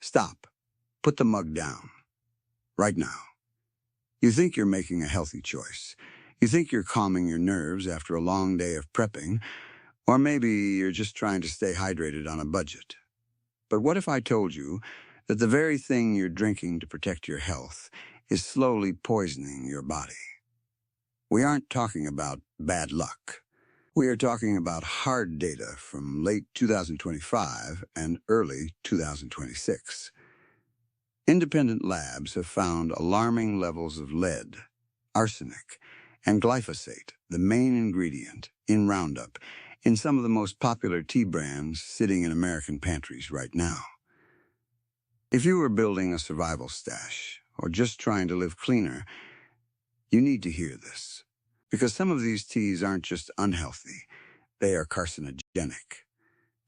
Stop. Put the mug down. Right now. You think you're making a healthy choice. You think you're calming your nerves after a long day of prepping, or maybe you're just trying to stay hydrated on a budget. But what if I told you that the very thing you're drinking to protect your health is slowly poisoning your body? We aren't talking about bad luck. We are talking about hard data from late 2025 and early 2026. Independent labs have found alarming levels of lead, arsenic, and glyphosate, the main ingredient in Roundup, in some of the most popular tea brands sitting in American pantries right now. If you were building a survival stash or just trying to live cleaner, you need to hear this. Because some of these teas aren't just unhealthy, they are carcinogenic.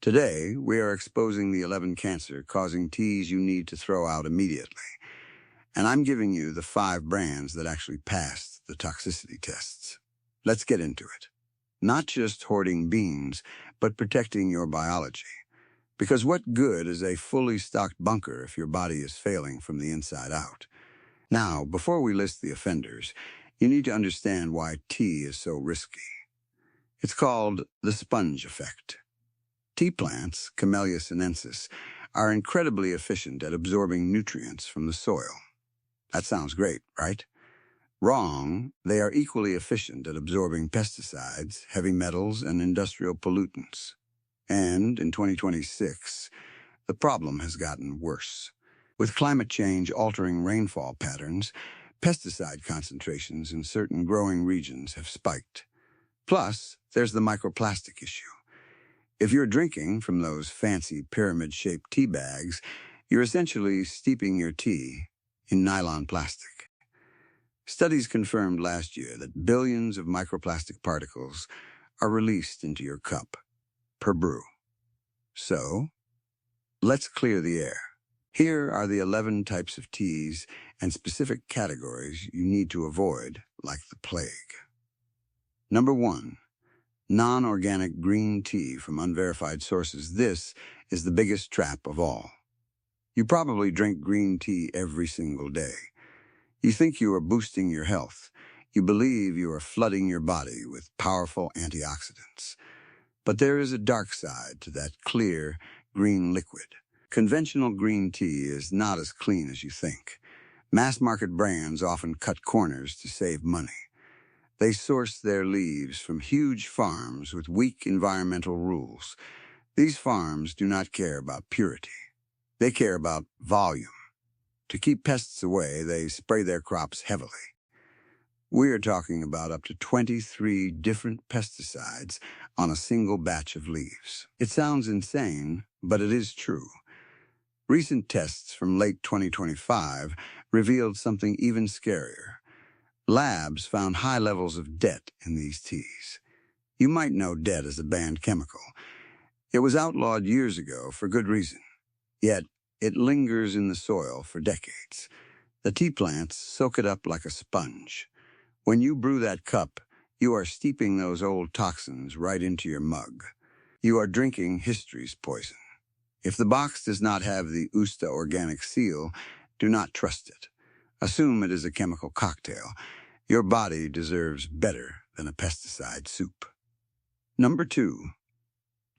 Today, we are exposing the 11 cancer-causing teas you need to throw out immediately. And I'm giving you the 5 brands that actually passed the toxicity tests. Let's get into it. Not just hoarding beans, but protecting your biology. Because what good is a fully stocked bunker if your body is failing from the inside out? Now, before we list the offenders, you need to understand why tea is so risky. It's called the sponge effect. Tea plants, Camellia sinensis, are incredibly efficient at absorbing nutrients from the soil. That sounds great, right? Wrong, they are equally efficient at absorbing pesticides, heavy metals, and industrial pollutants. And in 2026, the problem has gotten worse. With climate change altering rainfall patterns, pesticide concentrations in certain growing regions have spiked. Plus, there's the microplastic issue. If you're drinking from those fancy pyramid-shaped tea bags, you're essentially steeping your tea in nylon plastic. Studies confirmed last year that billions of microplastic particles are released into your cup per brew. So, let's clear the air. Here are the 11 types of teas and specific categories you need to avoid like the plague. Number 1. Non-organic green tea from unverified sources. This is the biggest trap of all. You probably drink green tea every single day. You think you are boosting your health. You believe you are flooding your body with powerful antioxidants. But there is a dark side to that clear, green liquid. Conventional green tea is not as clean as you think. Mass-market brands often cut corners to save money. They source their leaves from huge farms with weak environmental rules. These farms do not care about purity. They care about volume. To keep pests away, they spray their crops heavily. We are talking about up to 23 different pesticides on a single batch of leaves. It sounds insane, but it is true. Recent tests from late 2025 revealed something even scarier. Labs found high levels of DET in these teas. You might know DET as a banned chemical. It was outlawed years ago for good reason. Yet, it lingers in the soil for decades. The tea plants soak it up like a sponge. When you brew that cup, you are steeping those old toxins right into your mug. You are drinking history's poison. If the box does not have the USTA organic seal, do not trust it. Assume it is a chemical cocktail. Your body deserves better than a pesticide soup. Number 2.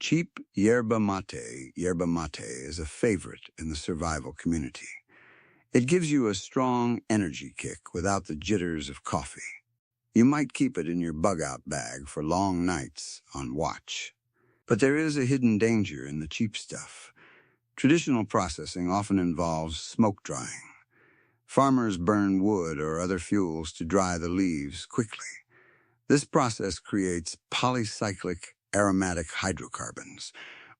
Cheap Yerba Mate. Yerba Mate is a favorite in the survival community. It gives you a strong energy kick without the jitters of coffee. You might keep it in your bug-out bag for long nights on watch. But there is a hidden danger in the cheap stuff. Traditional processing often involves smoke drying. Farmers burn wood or other fuels to dry the leaves quickly. This process creates polycyclic aromatic hydrocarbons,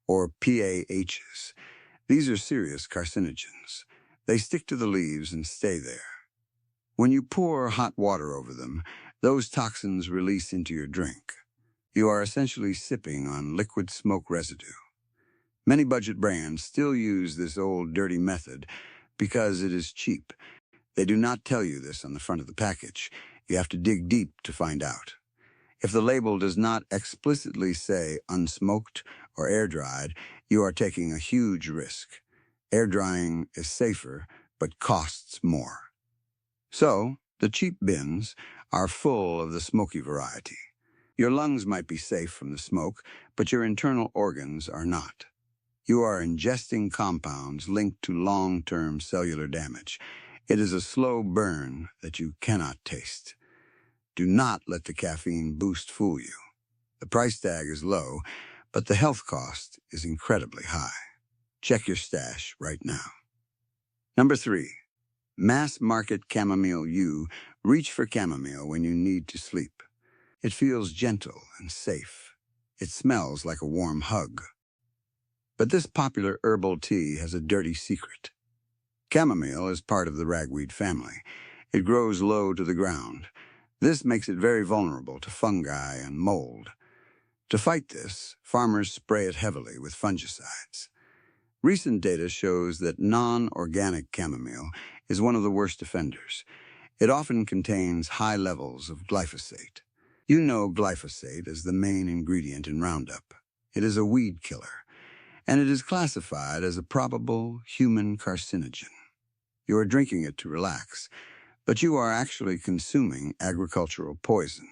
or PAHs. These are serious carcinogens. They stick to the leaves and stay there. When you pour hot water over them, those toxins release into your drink. You are essentially sipping on liquid smoke residue. Many budget brands still use this old dirty method because it is cheap. They do not tell you this on the front of the package. You have to dig deep to find out. If the label does not explicitly say unsmoked or air-dried, you are taking a huge risk. Air drying is safer, but costs more. So, the cheap bins are full of the smoky variety. Your lungs might be safe from the smoke, but your internal organs are not. You are ingesting compounds linked to long-term cellular damage. It is a slow burn that you cannot taste. Do not let the caffeine boost fool you. The price tag is low, but the health cost is incredibly high. Check your stash right now. Number 3. Mass market chamomile U. Reach for chamomile when you need to sleep. It feels gentle and safe. It smells like a warm hug. But this popular herbal tea has a dirty secret. Chamomile is part of the ragweed family. It grows low to the ground. This makes it very vulnerable to fungi and mold. To fight this, farmers spray it heavily with fungicides. Recent data shows that non-organic chamomile is one of the worst offenders. It often contains high levels of glyphosate. You know glyphosate is the main ingredient in Roundup. It is a weed killer, and it is classified as a probable human carcinogen. You are drinking it to relax, but you are actually consuming agricultural poison.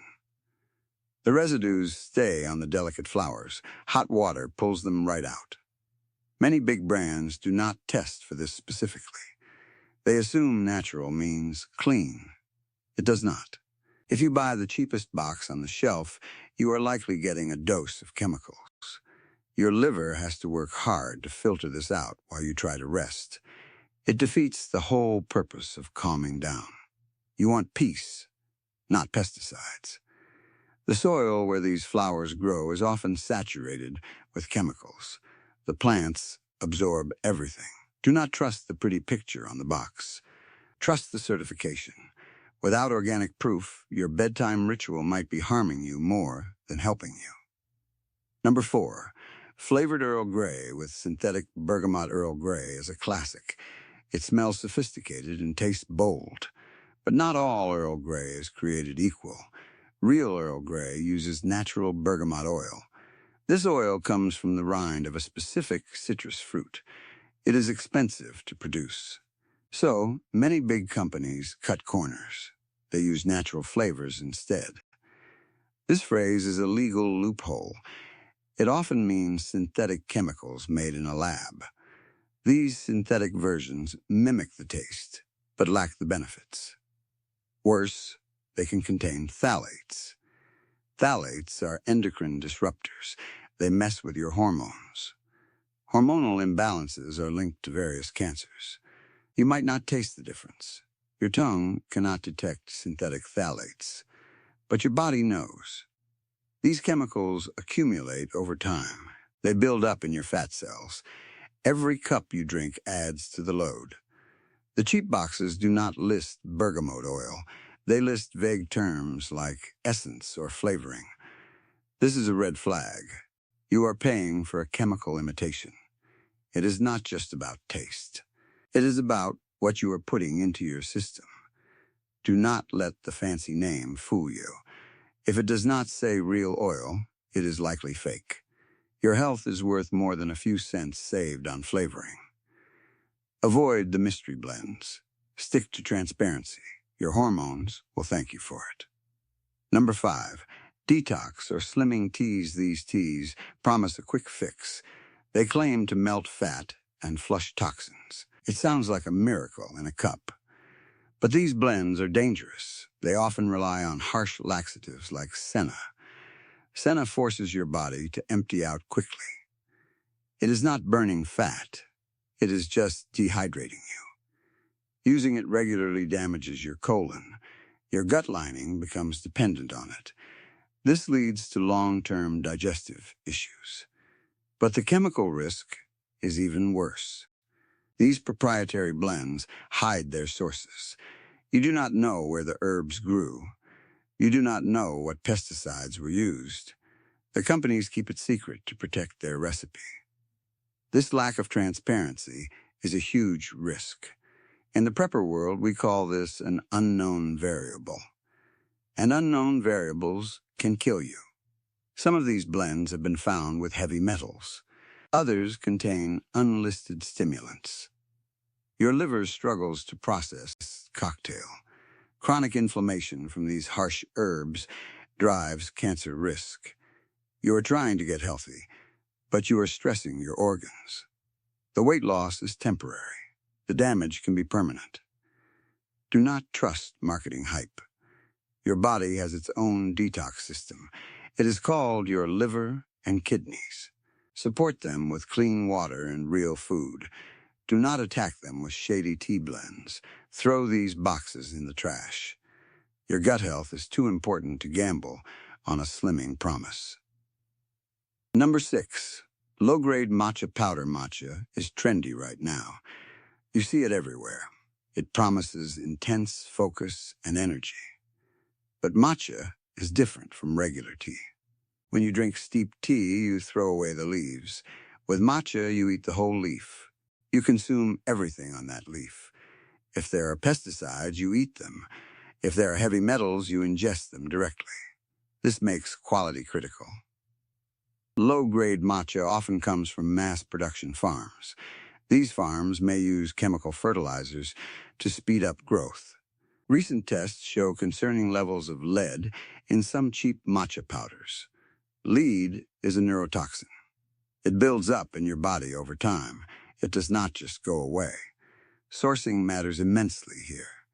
The residues stay on the delicate flowers. Hot water pulls them right out. Many big brands do not test for this specifically. They assume natural means clean. It does not. If you buy the cheapest box on the shelf, you are likely getting a dose of chemicals. Your liver has to work hard to filter this out while you try to rest. It defeats the whole purpose of calming down. You want peace, not pesticides. The soil where these flowers grow is often saturated with chemicals. The plants absorb everything. Do not trust the pretty picture on the box. Trust the certification. Without organic proof, your bedtime ritual might be harming you more than helping you. Number 4. Flavored Earl Grey with synthetic bergamot Earl Grey is a classic. It smells sophisticated and tastes bold. But not all Earl Grey is created equal. Real Earl Grey uses natural bergamot oil. This oil comes from the rind of a specific citrus fruit. It is expensive to produce. So, many big companies cut corners. They use natural flavors instead. This phrase is a legal loophole. It often means synthetic chemicals made in a lab. These synthetic versions mimic the taste, but lack the benefits. Worse, they can contain phthalates. Phthalates are endocrine disruptors. They mess with your hormones. Hormonal imbalances are linked to various cancers. You might not taste the difference. Your tongue cannot detect synthetic phthalates, but your body knows. These chemicals accumulate over time. They build up in your fat cells. Every cup you drink adds to the load. The cheap boxes do not list bergamot oil. They list vague terms like essence or flavoring. This is a red flag. You are paying for a chemical imitation. It is not just about taste. It is about what you are putting into your system. Do not let the fancy name fool you. If it does not say real oil, it is likely fake. Your health is worth more than a few cents saved on flavoring. Avoid the mystery blends. Stick to transparency. Your hormones will thank you for it. Number 5. Detox or slimming teas. These teas promise a quick fix. They claim to melt fat and flush toxins. It sounds like a miracle in a cup. But these blends are dangerous. They often rely on harsh laxatives like senna. Senna forces your body to empty out quickly. It is not burning fat. It is just dehydrating you. Using it regularly damages your colon. Your gut lining becomes dependent on it. This leads to long-term digestive issues. But the chemical risk is even worse. These proprietary blends hide their sources. You do not know where the herbs grew. You do not know what pesticides were used. The companies keep it secret to protect their recipe. This lack of transparency is a huge risk. In the prepper world, we call this an unknown variable. And unknown variables can kill you. Some of these blends have been found with heavy metals. Others contain unlisted stimulants. Your liver struggles to process this cocktail. Chronic inflammation from these harsh herbs drives cancer risk. You are trying to get healthy, but you are stressing your organs. The weight loss is temporary. The damage can be permanent. Do not trust marketing hype. Your body has its own detox system. It is called your liver and kidneys. Support them with clean water and real food. Do not attack them with shady tea blends. Throw these boxes in the trash. Your gut health is too important to gamble on a slimming promise. Number 6. Low-grade matcha powder. Matcha is trendy right now. You see it everywhere. It promises intense focus and energy. But matcha is different from regular tea. When you drink steeped tea, you throw away the leaves. With matcha, you eat the whole leaf. You consume everything on that leaf. If there are pesticides, you eat them. If there are heavy metals, you ingest them directly. This makes quality critical. Low-grade matcha often comes from mass production farms. These farms may use chemical fertilizers to speed up growth. Recent tests show concerning levels of lead in some cheap matcha powders. Lead is a neurotoxin. It builds up in your body over time. It does not just go away. Sourcing matters immensely here.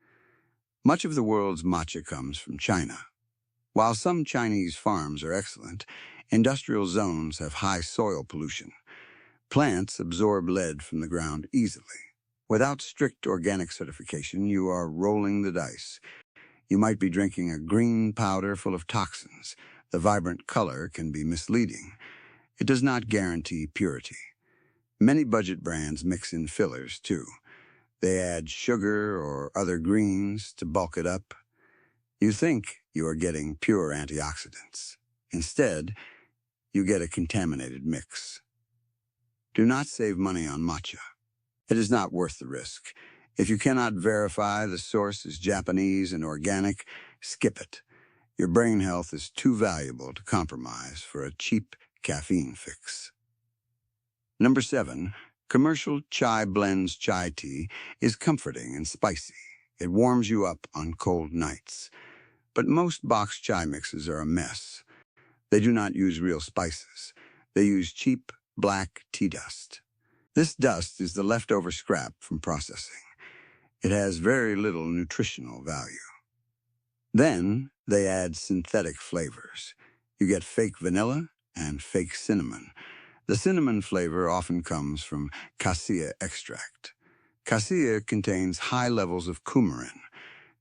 Much of the world's matcha comes from China. While some Chinese farms are excellent, industrial zones have high soil pollution. Plants absorb lead from the ground easily. Without strict organic certification, you are rolling the dice. You might be drinking a green powder full of toxins. The vibrant color can be misleading. It does not guarantee purity. Many budget brands mix in fillers, too. They add sugar or other greens to bulk it up. You think you are getting pure antioxidants. Instead, you get a contaminated mix. Do not save money on matcha. It is not worth the risk. If you cannot verify the source is Japanese and organic, skip it. Your brain health is too valuable to compromise for a cheap caffeine fix. Number 7. Commercial chai blends. Chai tea is comforting and spicy. It warms you up on cold nights. But most box chai mixes are a mess. They do not use real spices. They use cheap black tea dust. This dust is the leftover scrap from processing. It has very little nutritional value. Then they add synthetic flavors. You get fake vanilla and fake cinnamon. The cinnamon flavor often comes from cassia extract. Cassia contains high levels of coumarin.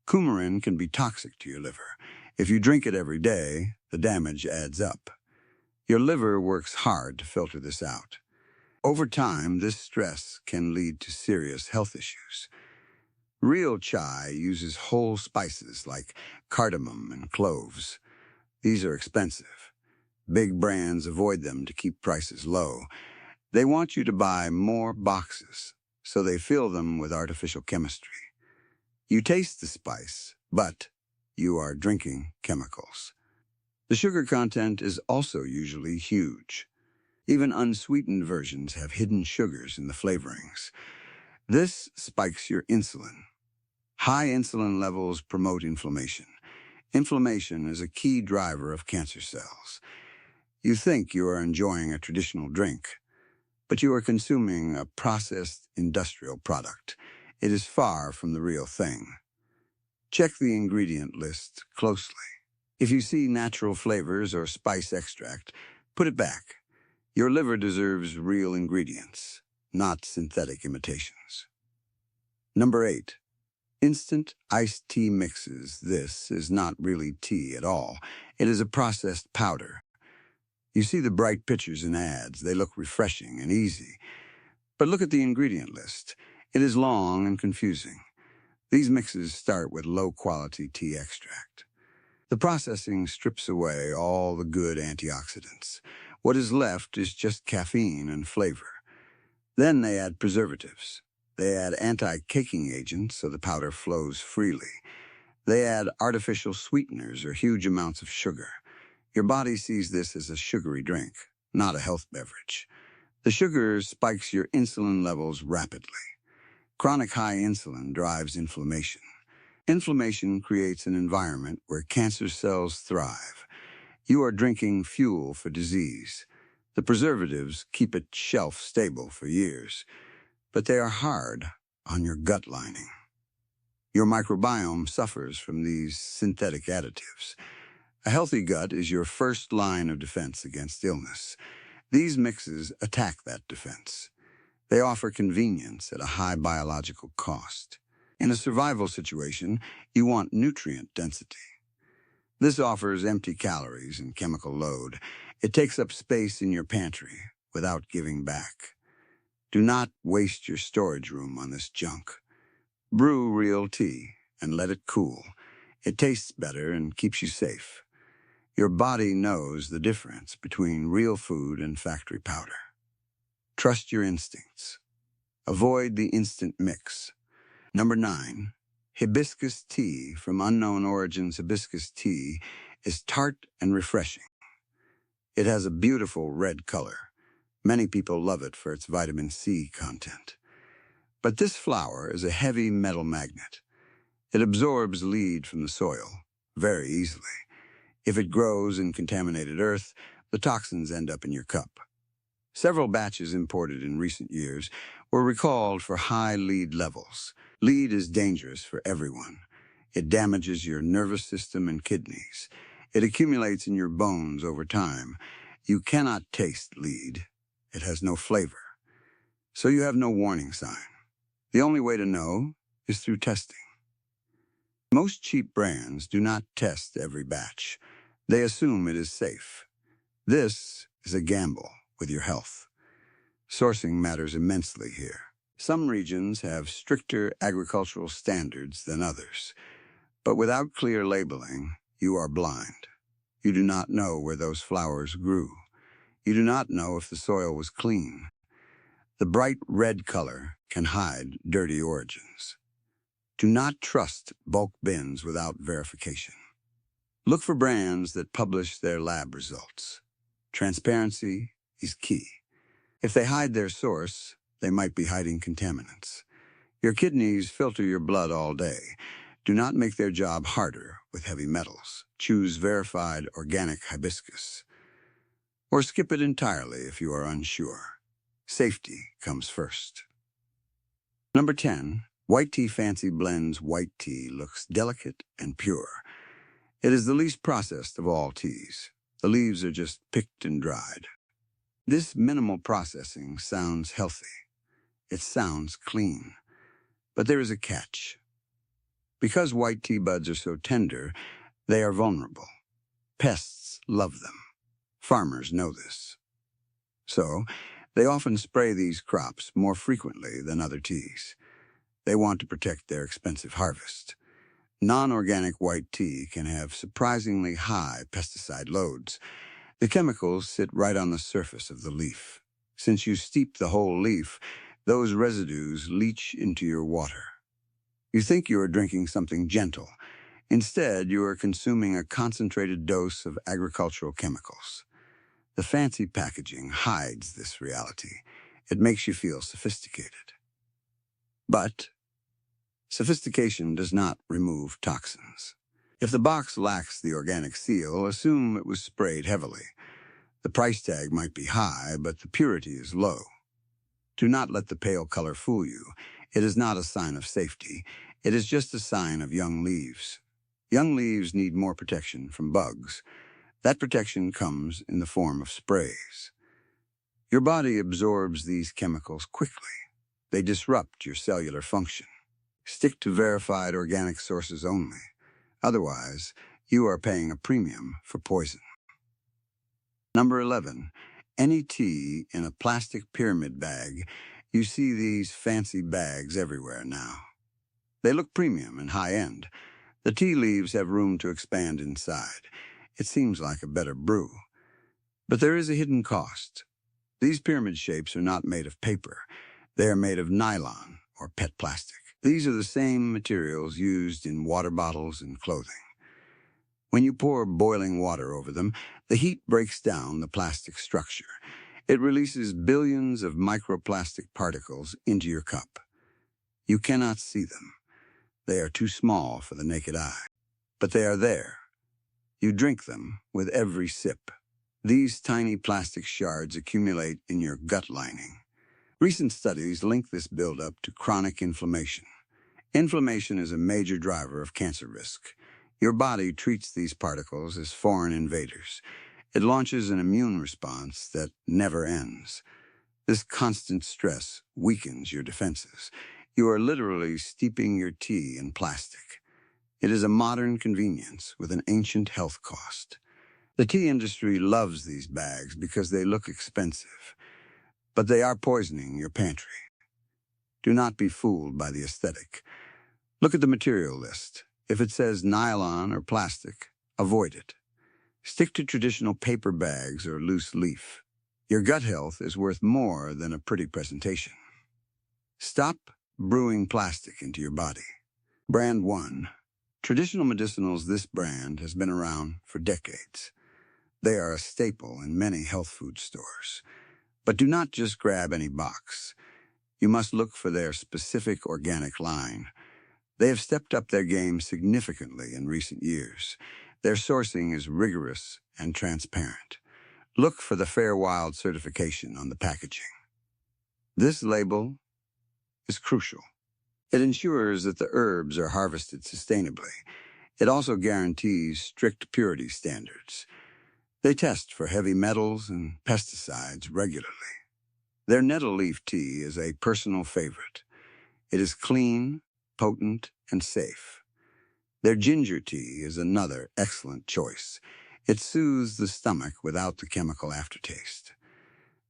Coumarin can be toxic to your liver. If you drink it every day, the damage adds up. Your liver works hard to filter this out. Over time, this stress can lead to serious health issues. Real chai uses whole spices like cardamom and cloves. These are expensive. Big brands avoid them to keep prices low. They want you to buy more boxes, so they fill them with artificial chemistry. You taste the spice, but you are drinking chemicals. The sugar content is also usually huge. Even unsweetened versions have hidden sugars in the flavorings. This spikes your insulin. High insulin levels promote inflammation. Inflammation is a key driver of cancer cells. You think you are enjoying a traditional drink, but you are consuming a processed industrial product. It is far from the real thing. Check the ingredient list closely. If you see natural flavors or spice extract, put it back. Your liver deserves real ingredients, not synthetic imitations. Number 8. Instant iced tea mixes. This is not really tea at all. It is a processed powder. You see the bright pictures in ads. They look refreshing and easy. But look at the ingredient list. It is long and confusing. These mixes start with low-quality tea extract. The processing strips away all the good antioxidants. What is left is just caffeine and flavor. Then they add preservatives. They add anti-caking agents so the powder flows freely. They add artificial sweeteners or huge amounts of sugar. Your body sees this as a sugary drink, not a health beverage. The sugar spikes your insulin levels rapidly. Chronic high insulin drives inflammation. Inflammation creates an environment where cancer cells thrive. You are drinking fuel for disease. The preservatives keep it shelf stable for years, but they are hard on your gut lining. Your microbiome suffers from these synthetic additives. A healthy gut is your first line of defense against illness. These mixes attack that defense. They offer convenience at a high biological cost. In a survival situation, you want nutrient density. This offers empty calories and chemical load. It takes up space in your pantry without giving back. Do not waste your storage room on this junk. Brew real tea and let it cool. It tastes better and keeps you safe. Your body knows the difference between real food and factory powder. Trust your instincts. Avoid the instant mix. Number 9. Hibiscus tea from Unknown Origins. Hibiscus tea is tart and refreshing. It has a beautiful red color. Many people love it for its vitamin C content. But this flower is a heavy metal magnet. It absorbs lead from the soil very easily. If it grows in contaminated earth, the toxins end up in your cup. Several batches imported in recent years were recalled for high lead levels. Lead is dangerous for everyone. It damages your nervous system and kidneys. It accumulates in your bones over time. You cannot taste lead. It has no flavor. So you have no warning sign. The only way to know is through testing. Most cheap brands do not test every batch. They assume it is safe. This is a gamble with your health. Sourcing matters immensely here. Some regions have stricter agricultural standards than others, but without clear labeling, you are blind. You do not know where those flowers grew. You do not know if the soil was clean. The bright red color can hide dirty origins. Do not trust bulk bins without verification. Look for brands that publish their lab results. Transparency is key. If they hide their source, they might be hiding contaminants. Your kidneys filter your blood all day. Do not make their job harder with heavy metals. Choose verified organic hibiscus. Or skip it entirely if you are unsure. Safety comes first. Number 10. White Tea Fancy Blends. White tea looks delicate and pure. It is the least processed of all teas. The leaves are just picked and dried. This minimal processing sounds healthy. It sounds clean. But there is a catch. Because white tea buds are so tender, they are vulnerable. Pests love them. Farmers know this. So, they often spray these crops more frequently than other teas. They want to protect their expensive harvest. Non-organic white tea can have surprisingly high pesticide loads. The chemicals sit right on the surface of the leaf. Since you steep the whole leaf, those residues leach into your water. You think you are drinking something gentle. Instead, you are consuming a concentrated dose of agricultural chemicals. The fancy packaging hides this reality. It makes you feel sophisticated. But sophistication does not remove toxins. If the box lacks the organic seal, assume it was sprayed heavily. The price tag might be high, but the purity is low. Do not let the pale color fool you. It is not a sign of safety. It is just a sign of young leaves. Young leaves need more protection from bugs. That protection comes in the form of sprays. Your body absorbs these chemicals quickly. They disrupt your cellular function. Stick to verified organic sources only. Otherwise, you are paying a premium for poison. Number 11. Any tea in a plastic pyramid bag. You see these fancy bags everywhere now. They look premium and high-end. The tea leaves have room to expand inside. It seems like a better brew. But there is a hidden cost. These pyramid shapes are not made of paper. They are made of nylon or PET plastic. These are the same materials used in water bottles and clothing. When you pour boiling water over them, the heat breaks down the plastic structure. It releases billions of microplastic particles into your cup. You cannot see them. They are too small for the naked eye. But they are there. You drink them with every sip. These tiny plastic shards accumulate in your gut lining. Recent studies link this buildup to chronic inflammation. Inflammation is a major driver of cancer risk. Your body treats these particles as foreign invaders. It launches an immune response that never ends. This constant stress weakens your defenses. You are literally steeping your tea in plastic. It is a modern convenience with an ancient health cost. The tea industry loves these bags because they look expensive, but they are poisoning your pantry. Do not be fooled by the aesthetic. Look at the material list. If it says nylon or plastic, avoid it. Stick to traditional paper bags or loose leaf. Your gut health is worth more than a pretty presentation. Stop brewing plastic into your body. Brand 1. Traditional medicinals. This brand has been around for decades. They are a staple in many health food stores. But do not just grab any box. You must look for their specific organic line. They have stepped up their game significantly in recent years. Their sourcing is rigorous and transparent. Look for the Fair Wild certification on the packaging. This label is crucial. It ensures that the herbs are harvested sustainably. It also guarantees strict purity standards. They test for heavy metals and pesticides regularly. Their nettle leaf tea is a personal favorite. It is clean, potent, and safe. Their ginger tea is another excellent choice. It soothes the stomach without the chemical aftertaste.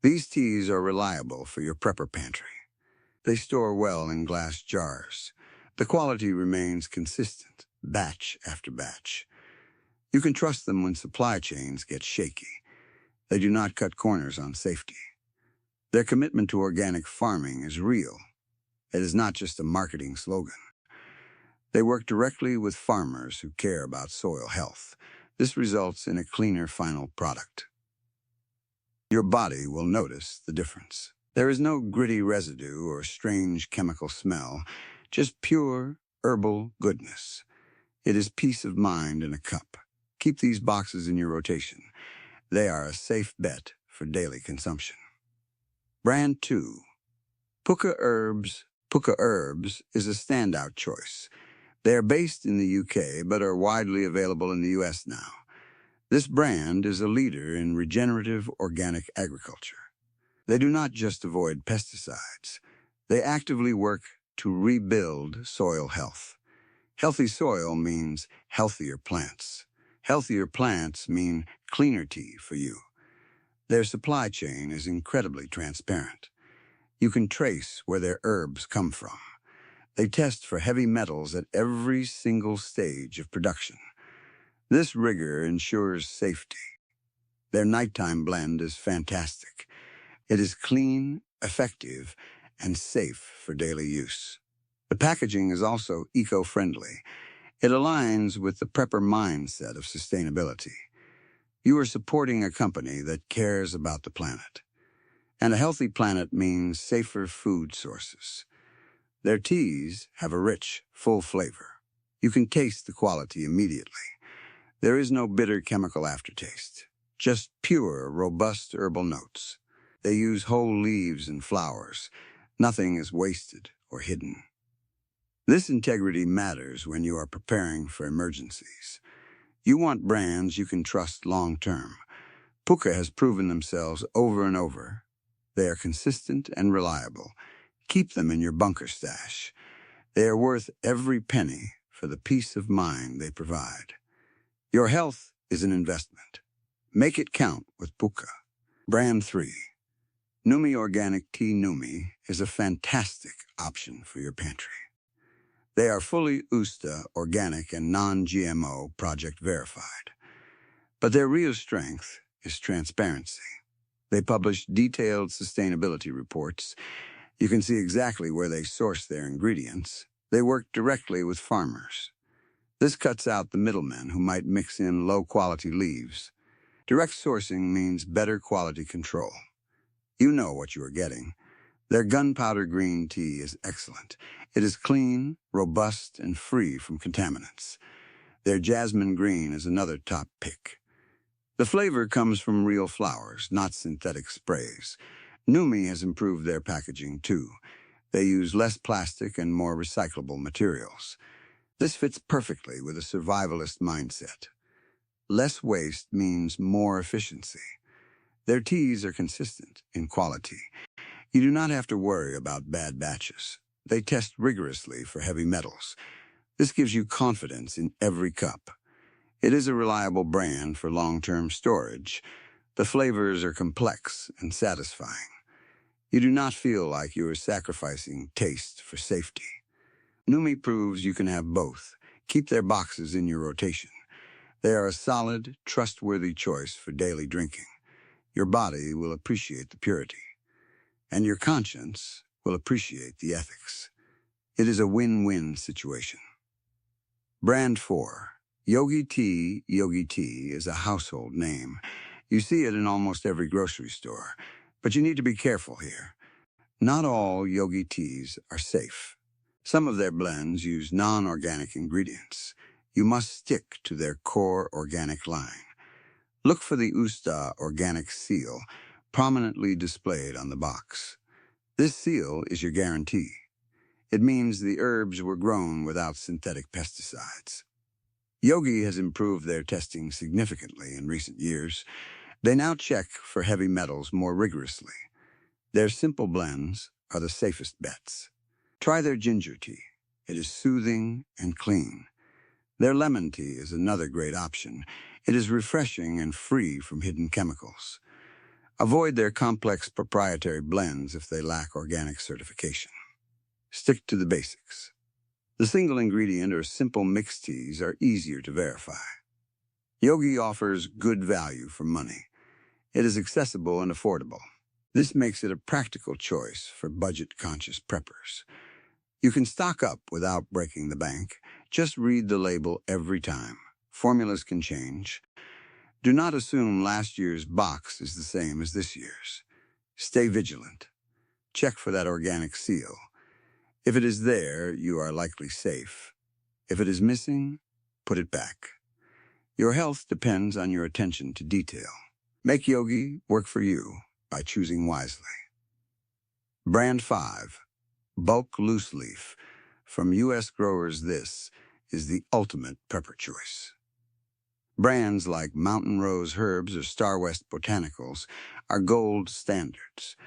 These teas are reliable for your prepper pantry. They store well in glass jars. The quality remains consistent, batch after batch. You can trust them when supply chains get shaky. They do not cut corners on safety. Their commitment to organic farming is real. It is not just a marketing slogan. They work directly with farmers who care about soil health. This results in a cleaner final product. Your body will notice the difference. There is no gritty residue or strange chemical smell, just pure herbal goodness. It is peace of mind in a cup. Keep these boxes in your rotation. They are a safe bet for daily consumption. Brand 2. Pukka Herbs. Pukka Herbs is a standout choice. They are based in the UK but are widely available in the US now. This brand is a leader in regenerative organic agriculture. They do not just avoid pesticides. They actively work to rebuild soil health. Healthy soil means healthier plants. Healthier plants mean cleaner tea for you. Their supply chain is incredibly transparent. You can trace where their herbs come from. They test for heavy metals at every single stage of production. This rigor ensures safety. Their nighttime blend is fantastic. It is clean, effective, and safe for daily use. The packaging is also eco-friendly. It aligns with the prepper mindset of sustainability. You are supporting a company that cares about the planet. And a healthy planet means safer food sources. Their teas have a rich, full flavor. You can taste the quality immediately. There is no bitter chemical aftertaste, just pure, robust herbal notes. They use whole leaves and flowers. Nothing is wasted or hidden. This integrity matters when you are preparing for emergencies. You want brands you can trust long-term. Pukka has proven themselves over and over. They are consistent and reliable. Keep them in your bunker stash. They are worth every penny for the peace of mind they provide. Your health is an investment. Make it count with Pukka. Brand 3. Numi Organic Tea. Numi is a fantastic option for your pantry. They are fully USDA organic and non-GMO project verified. But their real strength is transparency. They publish detailed sustainability reports. You can see exactly where they source their ingredients. They work directly with farmers. This cuts out the middlemen who might mix in low-quality leaves. Direct sourcing means better quality control. You know what you are getting. Their gunpowder green tea is excellent. It is clean, robust, and free from contaminants. Their jasmine green is another top pick. The flavor comes from real flowers, not synthetic sprays. Numi has improved their packaging too. They use less plastic and more recyclable materials. This fits perfectly with a survivalist mindset. Less waste means more efficiency. Their teas are consistent in quality. You do not have to worry about bad batches. They test rigorously for heavy metals. This gives you confidence in every cup. It is a reliable brand for long-term storage. The flavors are complex and satisfying. You do not feel like you are sacrificing taste for safety. Numi proves you can have both. Keep their boxes in your rotation. They are a solid, trustworthy choice for daily drinking. Your body will appreciate the purity, and your conscience will appreciate the ethics. It is a win-win situation. Brand 4. Yogi Tea. Yogi Tea is a household name. You see it in almost every grocery store, but you need to be careful here. Not all Yogi Teas are safe. Some of their blends use non-organic ingredients. You must stick to their core organic line. Look for the Usta organic seal, prominently displayed on the box. This seal is your guarantee. It means the herbs were grown without synthetic pesticides. Yogi has improved their testing significantly in recent years. They now check for heavy metals more rigorously. Their simple blends are the safest bets. Try their ginger tea. It is soothing and clean. Their lemon tea is another great option. It is refreshing and free from hidden chemicals. Avoid their complex proprietary blends if they lack organic certification. Stick to the basics. The single ingredient or simple mixed teas are easier to verify. Yogi offers good value for money. It is accessible and affordable. This makes it a practical choice for budget-conscious preppers. You can stock up without breaking the bank. Just read the label every time. Formulas can change. Do not assume last year's box is the same as this year's. Stay vigilant. Check for that organic seal. If it is there, you are likely safe. If it is missing, put it back. Your health depends on your attention to detail. Make Yogi work for you by choosing wisely. Brand 5. Bulk Loose Leaf. From U.S. growers, this is the ultimate prepper choice. Brands like Mountain Rose Herbs or Star West Botanicals are gold standards.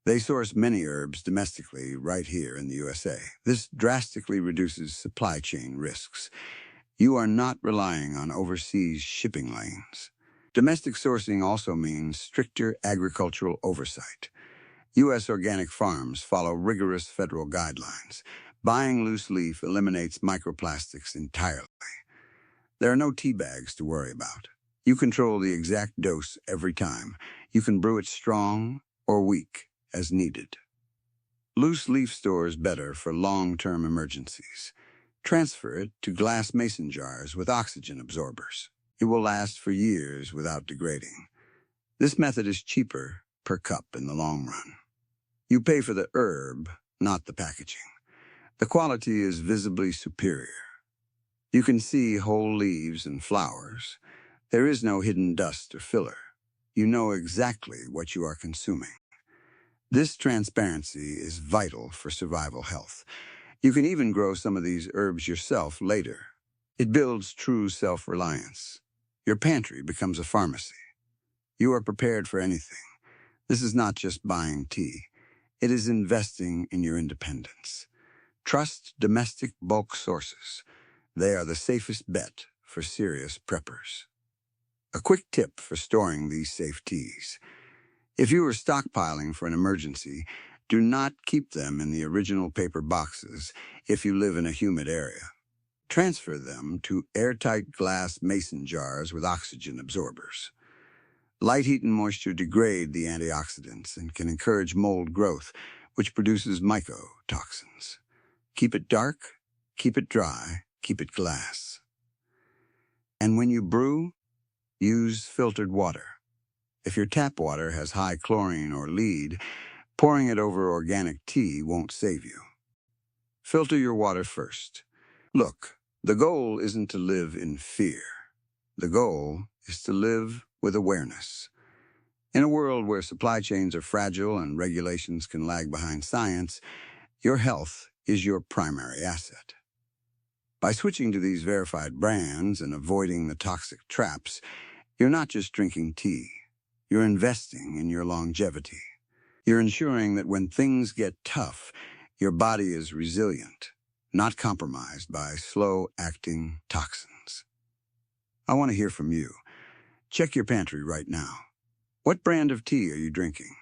They source many herbs domestically right here in the USA. This drastically reduces supply chain risks. You are not relying on overseas shipping lanes. Domestic sourcing also means stricter agricultural oversight. U.S. organic farms follow rigorous federal guidelines. Buying loose leaf eliminates microplastics entirely. There are no tea bags to worry about. You control the exact dose every time. You can brew it strong or weak as needed. Loose leaf stores better for long-term emergencies. Transfer it to glass mason jars with oxygen absorbers. It will last for years without degrading. This method is cheaper per cup in the long run. You pay for the herb, not the packaging. The quality is visibly superior. You can see whole leaves and flowers. There is no hidden dust or filler. You know exactly what you are consuming. This transparency is vital for survival health. You can even grow some of these herbs yourself later. It builds true self-reliance. Your pantry becomes a pharmacy. You are prepared for anything. This is not just buying tea. It is investing in your independence. Trust domestic bulk sources. They are the safest bet for serious preppers. A quick tip for storing these safe teas. If you are stockpiling for an emergency, do not keep them in the original paper boxes if you live in a humid area. Transfer them to airtight glass mason jars with oxygen absorbers. Light heat and moisture degrade the antioxidants and can encourage mold growth, which produces mycotoxins. Keep it dark, keep it dry, keep it glass. And when you brew, use filtered water. If your tap water has high chlorine or lead, pouring it over organic tea won't save you. Filter your water first. Look, the goal isn't to live in fear. The goal is to live with awareness. In a world where supply chains are fragile and regulations can lag behind science, your health is your primary asset. By switching to these verified brands and avoiding the toxic traps, you're not just drinking tea. You're investing in your longevity. You're ensuring that when things get tough, your body is resilient, not compromised by slow-acting toxins. I want to hear from you. Check your pantry right now. What brand of tea are you drinking?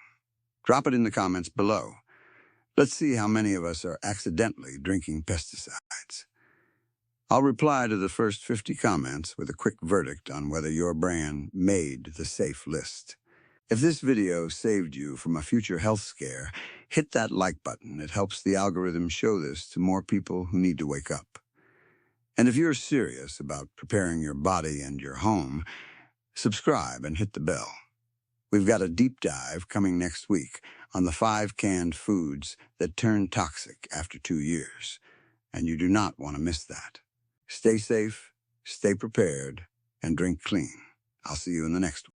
Drop it in the comments below. Let's see how many of us are accidentally drinking pesticides. I'll reply to the first 50 comments with a quick verdict on whether your brand made the safe list. If this video saved you from a future health scare, hit that like button. It helps the algorithm show this to more people who need to wake up. And if you're serious about preparing your body and your home, subscribe and hit the bell. We've got a deep dive coming next week on the 5 canned foods that turn toxic after 2 years, and you do not want to miss that. Stay safe, stay prepared, and drink clean. I'll see you in the next one.